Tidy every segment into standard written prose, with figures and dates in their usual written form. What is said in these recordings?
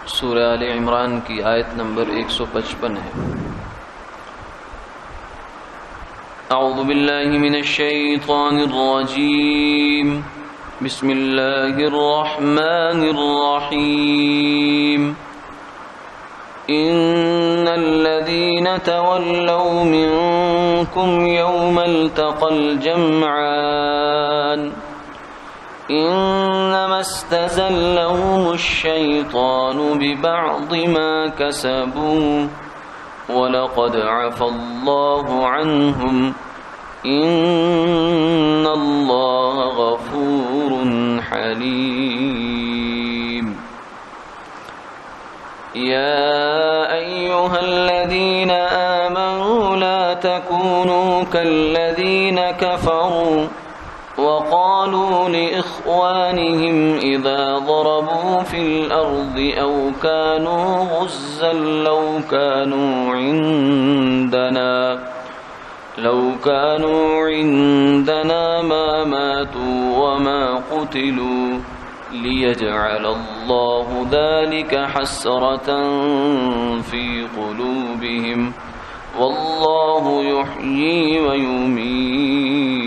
سورہ آل عمران کی آیت نمبر 155 ہے۔ اعوذ باللہ من الشیطان الرجیم، بسم اللہ الرحمن الرحیم۔ ان الذين تولوا منكم يوم التقى الجمعان انما استزلهم الشيطان ببعض ما كسبوا ولقد عفى الله عنهم ان الله غفور حليم۔ يا أيها الذين آمنوا لا تكونوا كالذين كفروا وقالوا لإخوانهم إذا ضربوا في الأرض أو كانوا غزا لو كانوا عندنا ما ماتوا وما قتلوا ليجعل الله ذلك حسرة في قلوبهم والله يحيي ويميت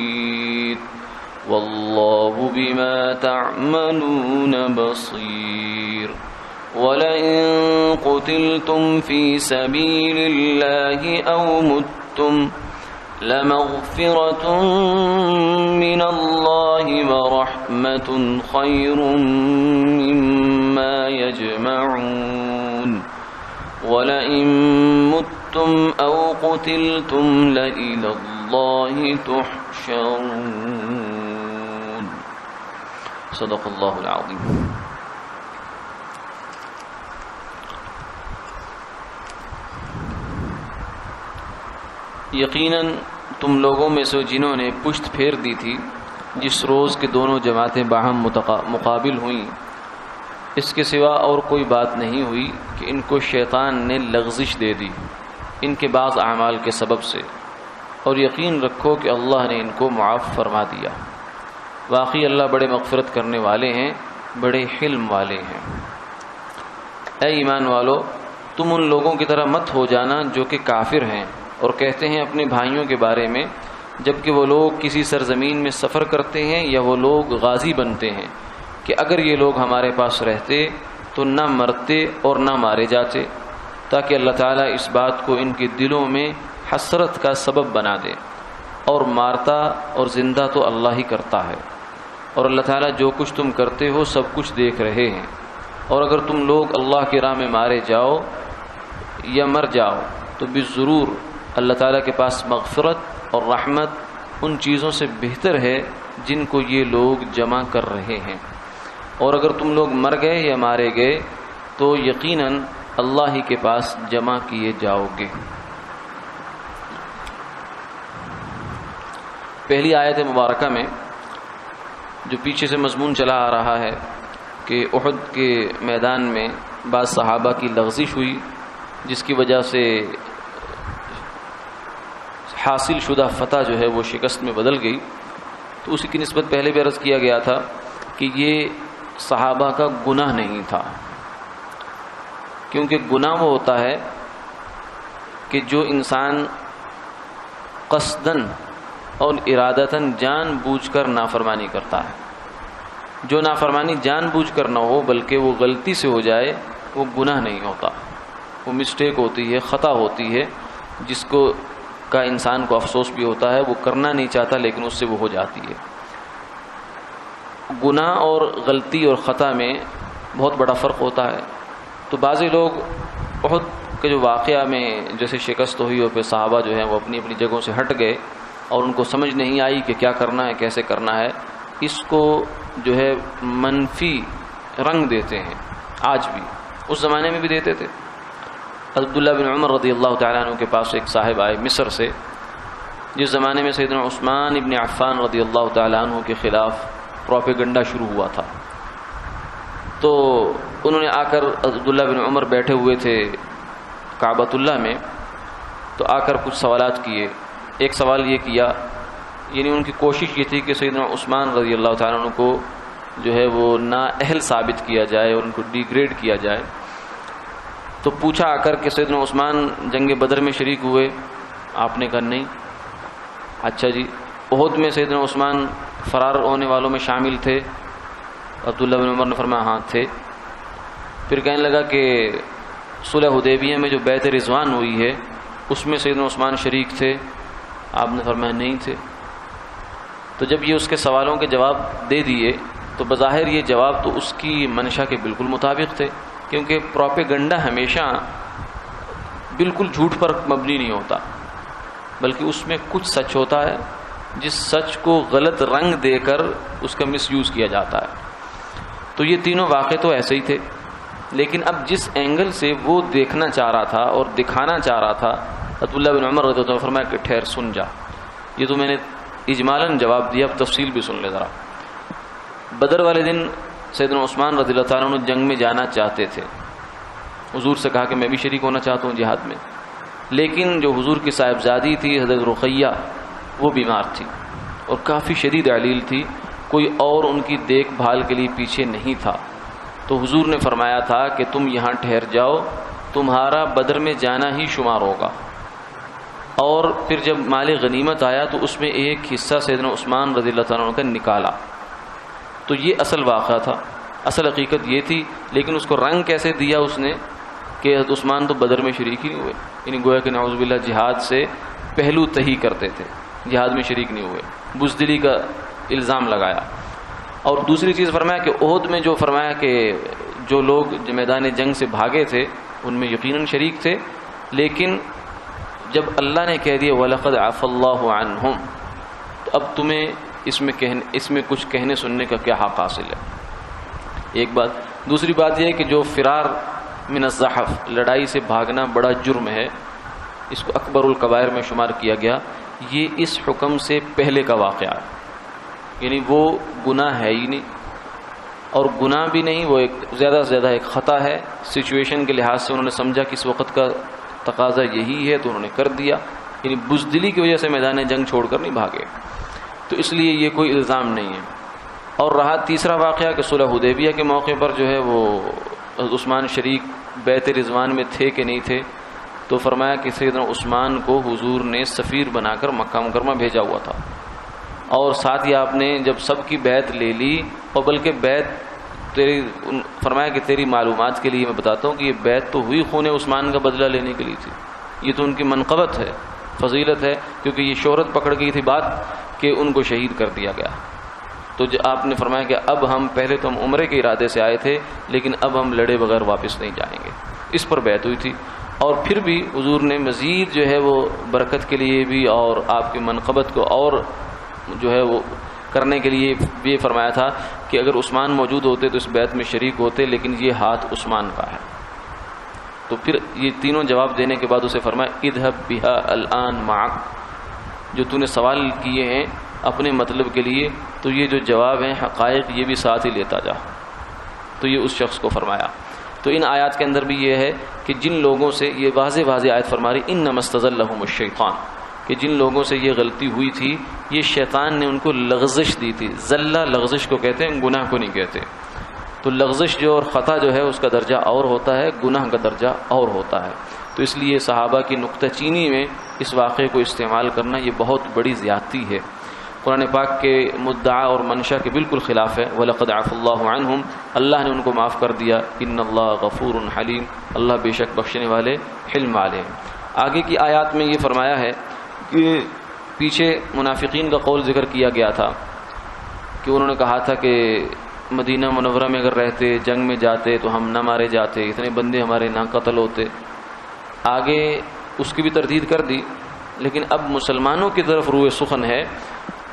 والله بما تعملون بصير۔ ولئن قتلتم في سبيل الله أو متم لمغفرة من الله ورحمة خير مما يجمعون ولئن متم أو قتلتم لإلى الله تحشرون۔ صدق اللہ العظیم۔ یقیناً تم لوگوں میں سے جنہوں نے پشت پھیر دی تھی جس روز کے دونوں جماعتیں باہم مقابل ہوئیں، اس کے سوا اور کوئی بات نہیں ہوئی کہ ان کو شیطان نے لغزش دے دی ان کے بعض اعمال کے سبب سے، اور یقین رکھو کہ اللہ نے ان کو معاف فرما دیا۔ واقعی اللہ بڑے مغفرت کرنے والے ہیں، بڑے حلم والے ہیں۔ اے ایمان والو، تم ان لوگوں کی طرح مت ہو جانا جو کہ کافر ہیں اور کہتے ہیں اپنے بھائیوں کے بارے میں جبکہ وہ لوگ کسی سرزمین میں سفر کرتے ہیں یا وہ لوگ غازی بنتے ہیں کہ اگر یہ لوگ ہمارے پاس رہتے تو نہ مرتے اور نہ مارے جاتے، تاکہ اللہ تعالیٰ اس بات کو ان کے دلوں میں حسرت کا سبب بنا دے۔ اور مارتا اور زندہ تو اللہ ہی کرتا ہے، اور اللہ تعالیٰ جو کچھ تم کرتے ہو سب کچھ دیکھ رہے ہیں۔ اور اگر تم لوگ اللہ کی راہ میں مارے جاؤ یا مر جاؤ تو بالضرور اللہ تعالیٰ کے پاس مغفرت اور رحمت ان چیزوں سے بہتر ہے جن کو یہ لوگ جمع کر رہے ہیں۔ اور اگر تم لوگ مر گئے یا مارے گئے تو یقیناً اللہ ہی کے پاس جمع کیے جاؤ گے۔ پہلی آیت مبارکہ میں جو پیچھے سے مضمون چلا آ رہا ہے کہ احد کے میدان میں بعض صحابہ کی لغزش ہوئی جس کی وجہ سے حاصل شدہ فتح جو ہے وہ شکست میں بدل گئی، تو اسی کی نسبت پہلے بھی عرض کیا گیا تھا کہ یہ صحابہ کا گناہ نہیں تھا، کیونکہ گناہ وہ ہوتا ہے کہ جو انسان قصداً اور ارادتاً جان بوجھ کر نافرمانی کرتا ہے۔ جو نافرمانی جان بوجھ کر نہ ہو بلکہ وہ غلطی سے ہو جائے وہ گناہ نہیں ہوتا، وہ مسٹیک ہوتی ہے، خطا ہوتی ہے، جس کو کا انسان کو افسوس بھی ہوتا ہے، وہ کرنا نہیں چاہتا لیکن اس سے وہ ہو جاتی ہے۔ گناہ اور غلطی اور خطا میں بہت بڑا فرق ہوتا ہے۔ تو بعضی لوگ احد کے جو واقعہ میں جیسے شکست ہوئی اور پھر صحابہ جو ہیں وہ اپنی اپنی جگہوں سے ہٹ گئے اور ان کو سمجھ نہیں آئی کہ کیا کرنا ہے، کیسے کرنا ہے، اس کو جو ہے منفی رنگ دیتے ہیں۔ آج بھی، اس زمانے میں بھی دیتے تھے۔ عبداللہ بن عمر رضی اللہ تعالیٰ عنہ کے پاس ایک صاحب آئے مصر سے، جس زمانے میں سیدنا عثمان ابن عفان رضی اللہ تعالیٰ عنہ کے خلاف پروپیگنڈا شروع ہوا تھا۔ تو انہوں نے آ کر عبداللہ بن عمر بیٹھے ہوئے تھے کعبۃ اللہ میں، تو آ کر کچھ سوالات کیے۔ ایک سوال یہ کیا یعنی ان کی کوشش یہ تھی کہ سیدنا عثمان رضی اللہ تعالیٰ عنہ کو جو ہے وہ نااہل ثابت کیا جائے اور ان کو ڈیگریڈ کیا جائے. تو پوچھا آ کر کہ سیدنا عثمان جنگ بدر میں شریک ہوئے؟ آپ نے کہا نہیں. اچھا جی، احد میں سیدنا عثمان فرار ہونے والوں میں شامل تھے؟ عبداللہ بن عمر نے فرمایا ہاں تھے. پھر کہنے لگا کہ صلح حدیبیہ میں جو بیعت رضوان ہوئی ہے اس میں سیدنا عثمان شریک تھے؟ آپ نے فرمایا نہیں تھے. تو جب یہ اس کے سوالوں کے جواب دے دیے تو بظاہر یہ جواب تو اس کی منشا کے بالکل مطابق تھے، کیونکہ پروپیگنڈا ہمیشہ بالکل جھوٹ پر مبنی نہیں ہوتا، بلکہ اس میں کچھ سچ ہوتا ہے جس سچ کو غلط رنگ دے کر اس کا مس یوز کیا جاتا ہے. تو یہ تینوں واقعے تو ایسے ہی تھے، لیکن اب جس اینگل سے وہ دیکھنا چاہ رہا تھا اور دکھانا چاہ رہا تھا، عبداللہ بن عمر رضی اللہ عنہ نے فرمایا کہ ٹھہر سن جا. یہ تو میں نے اجمالاً جواب دیا، اب تفصیل بھی سن لے ذرا. بدر والے دن سیدنا عثمان رضی اللہ تعالیٰ عنہ جنگ میں جانا چاہتے تھے. حضور سے کہا کہ میں بھی شریک ہونا چاہتا ہوں جہاد میں، لیکن جو حضور کی صاحبزادی تھی حضرت رقیہ وہ بیمار تھی اور کافی شدید علیل تھی، کوئی اور ان کی دیکھ بھال کے لیے پیچھے نہیں تھا. تو حضور نے فرمایا تھا کہ تم یہاں ٹھہر جاؤ، تمہارا بدر میں جانا ہی شمار ہوگا. اور پھر جب مال غنیمت آیا تو اس میں ایک حصہ سیدنا عثمان رضی اللہ تعالیٰ عنہ کا نکالا. تو یہ اصل واقعہ تھا، اصل حقیقت یہ تھی. لیکن اس کو رنگ کیسے دیا اس نے کہ حضرت عثمان تو بدر میں شریک ہی نہیں ہوئے، یعنی گویا کہ نعوذ باللہ جہاد سے پہلو تہی کرتے تھے، جہاد میں شریک نہیں ہوئے، بزدلی کا الزام لگایا. اور دوسری چیز فرمایا کہ احد میں جو فرمایا کہ جو لوگ میدان جنگ سے بھاگے تھے ان میں یقیناً شریک تھے، لیکن جب اللہ نے کہہ دیا وَلَقَدْ عَفَى اللَّهُ عَنْهُمْ، تو اب تمہیں اس میں کچھ کہنے سننے کا کیا حق حاصل ہے؟ ایک بات. دوسری بات یہ ہے کہ جو فرار من الزحف، لڑائی سے بھاگنا بڑا جرم ہے، اس کو اکبر الکبائر میں شمار کیا گیا. یہ اس حکم سے پہلے کا واقعہ ہے، یعنی وہ گناہ ہے ہی نہیں، اور گناہ بھی نہیں، وہ ایک زیادہ سے زیادہ ایک خطا ہے. سچویشن کے لحاظ سے انہوں نے سمجھا کہ اس وقت کا تقاضا یہی ہے تو انہوں نے کر دیا، یعنی بزدلی کی وجہ سے میدان جنگ چھوڑ کر نہیں بھاگے. تو اس لیے یہ کوئی الزام نہیں ہے. اور رہا تیسرا واقعہ کہ صلح حدیبیہ کے موقع پر جو ہے وہ عثمان شریک بیعت رضوان میں تھے کہ نہیں تھے، تو فرمایا کہ سیدنا عثمان کو حضور نے سفیر بنا کر مکہ مکرمہ بھیجا ہوا تھا. اور ساتھ ہی آپ نے جب سب کی بیعت لے لی، اور بلکہ بیعت فرمایا کہ تیری معلومات کے لیے میں بتاتا ہوں کہ یہ بیعت تو ہوئی خون عثمان کا بدلہ لینے کے لیے تھی. یہ تو ان کی منقبت ہے، فضیلت ہے، کیونکہ یہ شہرت پکڑ گئی تھی بات کہ ان کو شہید کر دیا گیا. تو آپ نے فرمایا کہ اب ہم پہلے تو ہم عمرے کے ارادے سے آئے تھے، لیکن اب ہم لڑے بغیر واپس نہیں جائیں گے. اس پر بیعت ہوئی تھی. اور پھر بھی حضور نے مزید جو ہے وہ برکت کے لیے بھی اور آپ کی منقبت کو اور جو ہے وہ کرنے کے لیے بھی فرمایا تھا کہ اگر عثمان موجود ہوتے تو اس بیعت میں شریک ہوتے، لیکن یہ ہاتھ عثمان کا ہے. تو پھر یہ تینوں جواب دینے کے بعد اسے فرمایا اذهب بها الآن معك، جو تو نے سوال کیے ہیں اپنے مطلب کے لیے، تو یہ جو جواب ہیں حقائق یہ بھی ساتھ ہی لیتا جا. تو یہ اس شخص کو فرمایا. تو ان آیات کے اندر بھی یہ ہے کہ جن لوگوں سے یہ واضح آیت فرما رہی انما استزلهم الشیطان، کہ جن لوگوں سے یہ غلطی ہوئی تھی یہ شیطان نے ان کو لغزش دی تھی. زلہ لغزش کو کہتے ہیں، گناہ کو نہیں کہتے. تو لغزش جو اور خطا جو ہے اس کا درجہ اور ہوتا ہے، گناہ کا درجہ اور ہوتا ہے. تو اس لیے صحابہ کی نکتہ چینی میں اس واقعے کو استعمال کرنا یہ بہت بڑی زیادتی ہے. قرآن پاک کے مدعا اور منشا کے بالکل خلاف ہے. وَلَقَدْ عَفَى اللَّهُ عَنْهُمْ، اللہ نے ان کو معاف کر دیا. إِنَّ اللَّهَ غَفُورٌ حَلِيمٌ، اللہ بے شک بخشنے والے حلم والے ہیں. آگے کی آیات میں یہ فرمایا ہے کہ پیچھے منافقین کا قول ذکر کیا گیا تھا کہ انہوں نے کہا تھا کہ مدینہ منورہ میں اگر رہتے، جنگ میں جاتے تو ہم نہ مارے جاتے، اتنے بندے ہمارے نہ قتل ہوتے. آگے اس کی بھی تردید کر دی. لیکن اب مسلمانوں کی طرف روئے سخن ہے،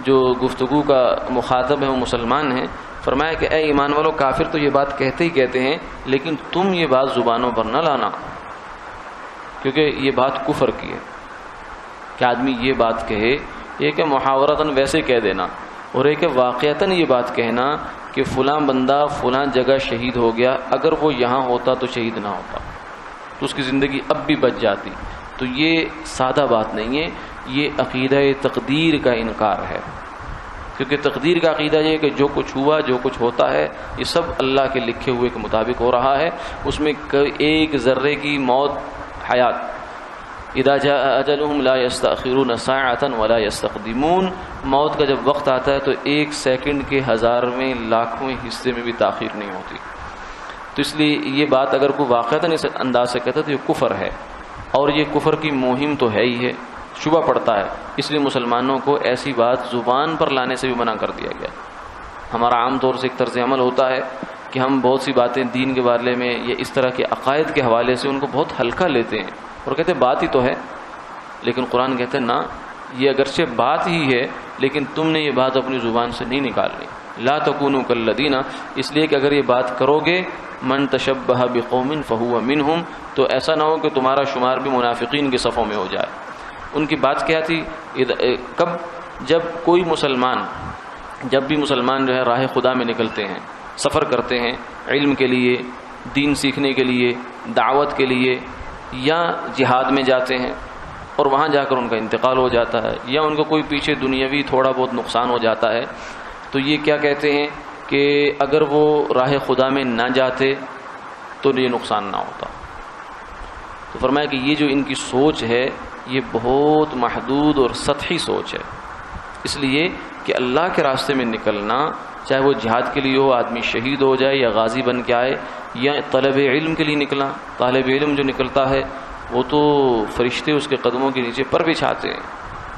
جو گفتگو کا مخاطب ہے وہ مسلمان ہیں. فرمایا کہ اے ایمان والو، کافر تو یہ بات کہتے ہی کہتے ہیں، لیکن تم یہ بات زبانوں پر نہ لانا، کیونکہ یہ بات کفر کی ہے کہ آدمی یہ بات کہے. ایک ہے محاورتاً ویسے کہہ دینا، اور ایک ہے واقعتاً یہ بات کہنا کہ فلاں بندہ فلاں جگہ شہید ہو گیا، اگر وہ یہاں ہوتا تو شہید نہ ہوتا، تو اس کی زندگی اب بھی بچ جاتی. تو یہ سادہ بات نہیں ہے، یہ عقیدہ تقدیر کا انکار ہے، کیونکہ تقدیر کا عقیدہ یہ ہے کہ جو کچھ ہوا، جو کچھ ہوتا ہے، یہ سب اللہ کے لکھے ہوئے کے مطابق ہو رہا ہے، اس میں ایک ذرے کی موت حیات، اذا جاء اجلهم لا يستأخرون ساعة ولا يستقدمون، موت کا جب وقت آتا ہے تو ایک سیکنڈ کے ہزارویں لاکھویں حصے میں بھی تاخیر نہیں ہوتی۔ تو اس لیے یہ بات اگر کوئی واقعتاً اس انداز سے کہتا تو یہ کفر ہے، اور یہ کفر کی مہم تو ہے ہی ہے، شبہ پڑتا ہے، اس لیے مسلمانوں کو ایسی بات زبان پر لانے سے بھی منع کر دیا گیا۔ ہمارا عام طور سے ایک طرز عمل ہوتا ہے کہ ہم بہت سی باتیں دین کے بارے میں یا اس طرح کے عقائد کے حوالے سے ان کو بہت ہلکا لیتے ہیں اور کہتے ہیں بات ہی تو ہے، لیکن قرآن کہتے ہیں نہ، یہ اگرچہ بات ہی ہے لیکن تم نے یہ بات اپنی زبان سے نہیں نکالنی، لا تکونوا کالذین، اس لیے کہ اگر یہ بات کرو گے من تشبہ بقوم فہو منہم، تو ایسا نہ ہو کہ تمہارا شمار بھی منافقین کے صفوں میں ہو جائے۔ ان کی بات کیا تھی؟ کب؟ جب کوئی مسلمان، جب بھی مسلمان جو ہے راہ خدا میں نکلتے ہیں، سفر کرتے ہیں علم کے لیے، دین سیکھنے کے لیے، دعوت کے لیے، یا جہاد میں جاتے ہیں اور وہاں جا کر ان کا انتقال ہو جاتا ہے، یا ان کو کوئی پیچھے دنیاوی تھوڑا بہت نقصان ہو جاتا ہے، تو یہ کیا کہتے ہیں کہ اگر وہ راہ خدا میں نہ جاتے تو یہ نقصان نہ ہوتا۔ تو فرمایا کہ یہ جو ان کی سوچ ہے یہ بہت محدود اور سطحی سوچ ہے، اس لیے کہ اللہ کے راستے میں نکلنا، چاہے وہ جہاد کے لیے ہو، آدمی شہید ہو جائے یا غازی بن کے آئے، یا طلب علم کے لیے نکلا، طالب علم جو نکلتا ہے وہ تو فرشتے اس کے قدموں کے نیچے پر بچھاتے ہیں۔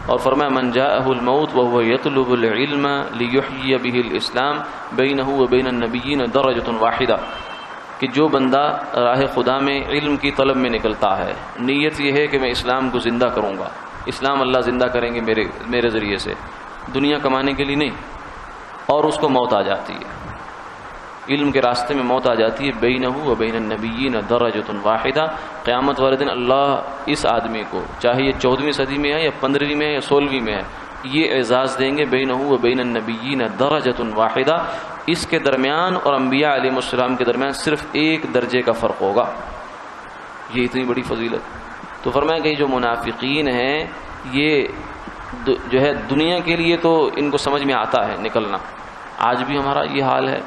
اور فرمایا من جاءہ الموت وهو يطلب العلم ليحيي به الاسلام بينه وبين النبيين درجة واحدہ، کہ جو بندہ راہ خدا میں علم کی طلب میں نکلتا ہے، نیت یہ ہے کہ میں اسلام کو زندہ کروں گا، اسلام اللہ زندہ کریں گے میرے ذریعے سے، دنیا کمانے کے لیے نہیں، اور اس کو موت آ جاتی ہے، علم کے راستے میں موت آ جاتی ہے، بینہ و بین النبیین درجۃ واحدہ، قیامت والے دن اللہ اس آدمی کو، چاہے یہ 14ویں صدی میں ہے یا 15ویں میں ہے یا 16ویں میں ہے، یہ اعزاز دیں گے بینہ و بین النبیین درجۃ واحدہ، اس کے درمیان اور انبیاء علیہ السلام کے درمیان صرف ایک درجے کا فرق ہوگا، یہ اتنی بڑی فضیلت۔ تو فرمایا کہ جو منافقین ہیں یہ جو ہے دنیا کے لیے تو ان کو سمجھ میں آتا ہے نکلنا، آج بھی ہمارا یہ حال ہے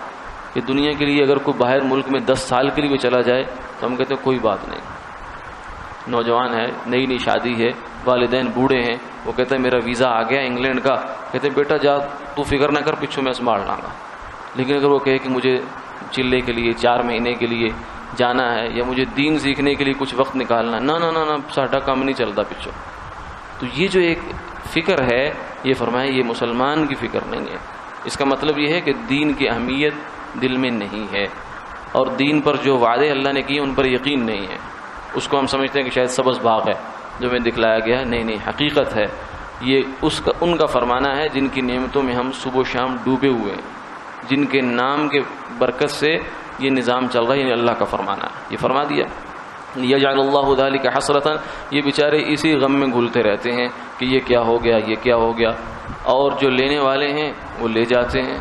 کہ دنیا کے لیے اگر کوئی باہر ملک میں 10 سال کے لیے بھی چلا جائے تو ہم کہتے ہیں کوئی بات نہیں، نوجوان ہے، نئی نئی شادی ہے، والدین بوڑھے ہیں، وہ کہتے ہیں میرا ویزا آ گیا انگلینڈ کا، کہتے ہیں بیٹا جا تو فکر نہ کر، پچھوں میں سنبھال لاں گا۔ لیکن اگر وہ کہے کہ مجھے چلے کے لیے 4 مہینے کے لیے جانا ہے یا مجھے دین سیکھنے کے لیے کچھ وقت نکالنا ہے، نہ ساڈا کام نہیں چلتا پچھوں۔ تو یہ جو ایک فکر ہے، یہ فرمایا یہ مسلمان کی فکر نہیں ہے، اس کا مطلب یہ ہے کہ دین کی اہمیت دل میں نہیں ہے، اور دین پر جو وعدے اللہ نے کیے ان پر یقین نہیں ہے، اس کو ہم سمجھتے ہیں کہ شاید سبز باغ ہے جو میں دکھلایا گیا ہے، نہیں حقیقت ہے یہ ان کا فرمانا ہے جن کی نعمتوں میں ہم صبح و شام ڈوبے ہوئے ہیں، جن کے نام کے برکت سے یہ نظام چل رہا ہے، یعنی اللہ کا فرمانا ہے، یہ فرما دیا یجعل اللہ ذلک حسرۃ، یہ بیچارے اسی غم میں گھلتے رہتے ہیں کہ یہ کیا ہو گیا، یہ کیا ہو گیا، اور جو لینے والے ہیں وہ لے جاتے ہیں،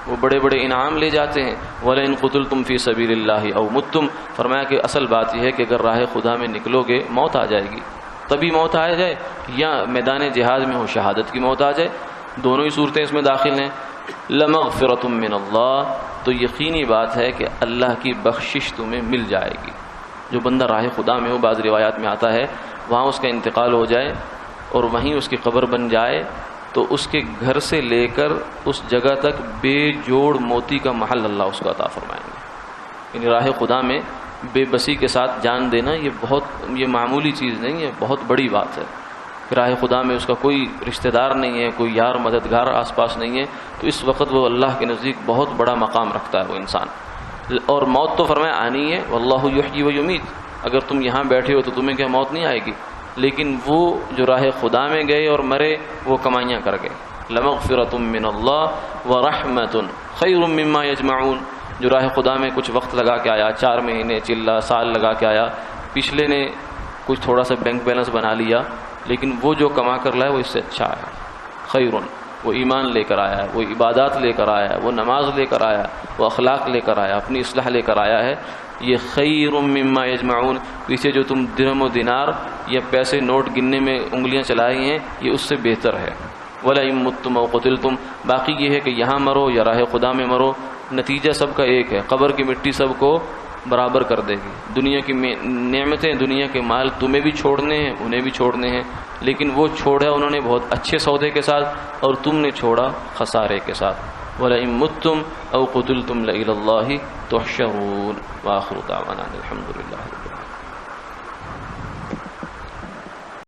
وہ بڑے بڑے انعام لے جاتے ہیں۔ وَلَئِن قُتِلْتُمْ فِي سَبِيلِ اللَّهِ أَوْ مُتُّمْ، فرمایا کہ اصل بات یہ ہے کہ اگر راہ خدا میں نکلو گے موت آ جائے گی، تبھی موت آ جائے یا میدان جہاد میں ہو شہادت کی موت آ جائے، دونوں ہی صورتیں اس میں داخل ہیں۔ لَمَغْفِرَةٌ مِّنَ اللَّهِ، تو یقینی بات ہے کہ اللہ کی بخشش تمہیں مل جائے گی۔ جو بندہ راہ خدا میں ہو، بعض روایات میں آتا ہے وہاں اس کا انتقال ہو جائے اور وہیں اس کی قبر بن جائے تو اس کے گھر سے لے کر اس جگہ تک بے جوڑ موتی کا محل اللہ اس کو عطا فرمائیں گے۔ یعنی راہ خدا میں بے بسی کے ساتھ جان دینا یہ معمولی چیز نہیں ہے، بہت بڑی بات ہے۔ راہ خدا میں اس کا کوئی رشتہ دار نہیں ہے، کوئی یار مددگار آس پاس نہیں ہے، تو اس وقت وہ اللہ کے نزدیک بہت بڑا مقام رکھتا ہے وہ انسان۔ اور موت تو فرمایا آنی ہے، واللہ یحیی و یمیت، اگر تم یہاں بیٹھے ہو تو تمہیں کیا موت نہیں آئے گی، لیکن وہ جو راہ خدا میں گئے اور مرے وہ کمائیاں کر گئے۔ لمغفرۃ من اللہ ورحمۃ خیر مما یجمعون، جو راہ خدا میں کچھ وقت لگا کے آیا، 4 مہینے چلا سال لگا کے آیا، پچھلے نے کچھ تھوڑا سا بینک بیلنس بنا لیا، لیکن وہ جو کما کر لائے وہ اس سے اچھا ہے، خیرن، وہ ایمان لے کر آیا ہے، وہ عبادات لے کر آیا ہے، وہ نماز لے کر آیا ہے، وہ اخلاق لے کر آیا، اپنی اصلاح لے کر آیا ہے، یہ خیر مما یجمعون، پیچھے جو تم درہم و دینار یا پیسے نوٹ گننے میں انگلیاں چلائی ہیں یہ اس سے بہتر ہے۔ وَلَئِن مُتُّمْ أَوْ قُتِلْتُمْ، باقی یہ ہے کہ یہاں مرو یا راہ خدا میں مرو، نتیجہ سب کا ایک ہے، قبر کی مٹی سب کو برابر کر دے گی۔ دنیا کی نعمتیں، دنیا کے مال تمہیں بھی چھوڑنے ہیں، انہیں بھی چھوڑنے ہیں، لیکن وہ چھوڑا انہوں نے بہت اچھے سودے کے ساتھ اور تم نے چھوڑا خسارے کے ساتھ۔ وَلَئِن مُتُّمْ أَوْ قُتِلْتُمْ لَإِلَى اللَّهِ تُحْشَرُونَ وآخر دعوانا الحمد للہ۔